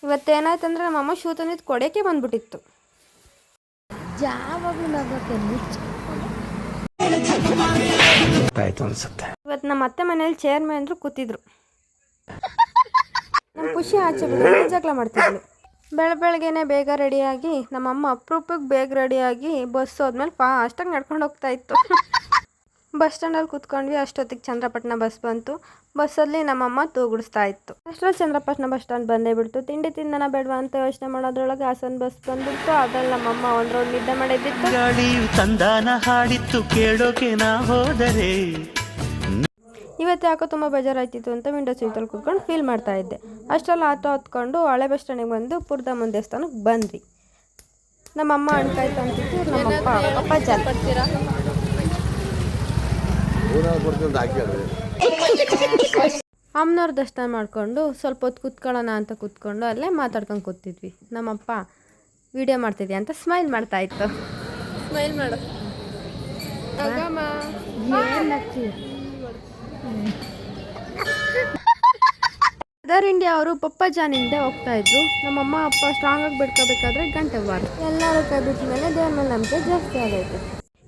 ಇವತ್ತೇನಾಯ್ತಂದ್ರೆ ನಮ್ಮಮ್ಮ ಶೂ ತಂದಿದ್ದು ಕೊಡೋಕ್ಕೆ ಬಂದ್ಬಿಟ್ಟಿತ್ತು. ಇವತ್ತು ನಮ್ಮ ಅತ್ತೆ ಮನೇಲಿ ಚೇರ್ ಮೇಲೆ ಅಂದ್ರು ಕೂತಿದ್ರು. ನಮ್ಮ ಖುಷಿ ಆಚೆ ಬಂದು ಜಗಳ ಮಾಡ್ತಿದ್ಲು. ಬೆಳಗ್ಗೆನೆ ಬೇಗ ರೆಡಿಯಾಗಿ ನಮ್ಮಮ್ಮ ಅಪರೂಪಕ್ಕೆ ಬೇಗ ರೆಡಿಯಾಗಿ ಬಸ್ ಹೋದ್ಮೇಲೆ ಫಾಸ್ಟಾಗಿ ನಡ್ಕೊಂಡು ಹೋಗ್ತಾ ಇತ್ತು. ಬಸ್ ಸ್ಟ್ಯಾಂಡಲ್ಲಿ ಕೂತ್ಕೊಂಡ್ವಿ. ಅಷ್ಟೊತ್ತಿಗೆ ಚಂದ್ರಪಟ್ಟಣ ಬಸ್ ಬಂತು. ಬಸ್ಸಲ್ಲಿ ನಮ್ಮಮ್ಮ ತೂಗುಡಿಸ್ತಾ ಇತ್ತು. ಅಷ್ಟರಲ್ಲಿ ಚಂದ್ರಪಟ್ಟಣ ಬಸ್ ಸ್ಟ್ಯಾಂಡ್ ಬಂದೇ ಬಿಡ್ತು. ತಿಂಡಿ ತಿಂದನ ಬೇಡವಾ ಅಂತ ಯೋಚನೆ ಮಾಡೋದ್ರೊಳಗೆ ಹಾಸನ ಬಸ್ ಬಂದ್ಬಿಡ್ತು. ಅದ್ರಲ್ಲಿ ನಮ್ಮಮ್ಮ ಒಂದು ರೌಂಡ್ ನಿದ್ದೆ ಮಾಡಿದ್ದಿತ್ತು. ತಂದಾನ ಹಾಡಿತ್ತು ಕೇಳೋಕೆ ನಾ ಹೋದರೆ. ಇವತ್ತು ಯಾಕೋ ತುಂಬ ಬೇಜಾರಾಯ್ತಿತ್ತು ಅಂತ ವಿಂಡೋ ಸೀಟಲ್ಲಿ ಕೂತ್ಕೊಂಡು ಫೀಲ್ ಮಾಡ್ತಾ ಇದ್ದೆ. ಅಷ್ಟರಲ್ಲಿ ಆಟೋ ಹೊತ್ಕೊಂಡು ಹಳೆ ಬಸ್ ಸ್ಟ್ಯಾಂಡಿಗೆ ಬಂದು ಪುರದಮ್ಮನ ದೇವಸ್ಥಾನಕ್ಕೆ ಬಂದ್ವಿ. ನಮ್ಮಮ್ಮ ಅಣ್ಕಾಯ್ತು ಅಂತಿತ್ತು. ನಮ್ಮಪ್ಪ ಅಪ್ಪಾಜಿ ಅಮ್ಮನವ್ರ ದರ್ಶನ ಮಾಡಿಕೊಂಡು ಸ್ವಲ್ಪ ಹೊತ್ತು ಕೂತ್ಕೊಳ್ಳೋಣ ಅಂತ ಕೂತ್ಕೊಂಡು ಅಲ್ಲೇ ಮಾತಾಡ್ಕೊಂಡು ಕೂತಿದ್ವಿ. ನಮ್ಮಪ್ಪ ವಿಡಿಯೋ ಮಾಡ್ತಿದ್ಯಾ ಅಂತ ಸ್ಮೈಲ್ ಮಾಡ್ತಾ ಇತ್ತು. ಸ್ಮೈಲ್ ಮಾಡು. ಅದರ್ ಇಂಡಿಯಾ ಅವರು ಪಪ್ಪಜಾನಿಂದ ಹೋಗ್ತಾ ಇದ್ರು. ನಮ್ಮಮ್ಮ ಅಪ್ಪ ಸ್ಟ್ರಾಂಗ್ ಆಗಿ ಬಿಡ್ಕೋಬೇಕಾದ್ರೆ ಗಂಟೆ ಬಾರ ಎಲ್ಲರೂ ಕೈ ಬಿಟ್ಟ ಮೇಲೆ ದೇವ್ರ ಮೇಲೆ ನಂಬಿಕೆ ಜಾಸ್ತಿ ಆಗೈತೆ.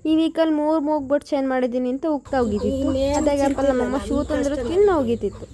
ಈ ವೀಕಲ್ಲಿ 3 ಮೂಗ್ಬಿಟ್ಟು ಚೇಂಜ್ ಮಾಡಿದ್ದೀನಿ ಅಂತ ಉಗ್ತಾ ಹೋಗಿದ್ದಿತ್ತು. ಅದೇ ಗ್ಯಾಪಲ್ಲಿ ನಮ್ಮಮ್ಮ ಶೂ ತಂದ್ರೆ ತಿನ್ನು ಹೋಗಿತ್ತಿತ್ತು.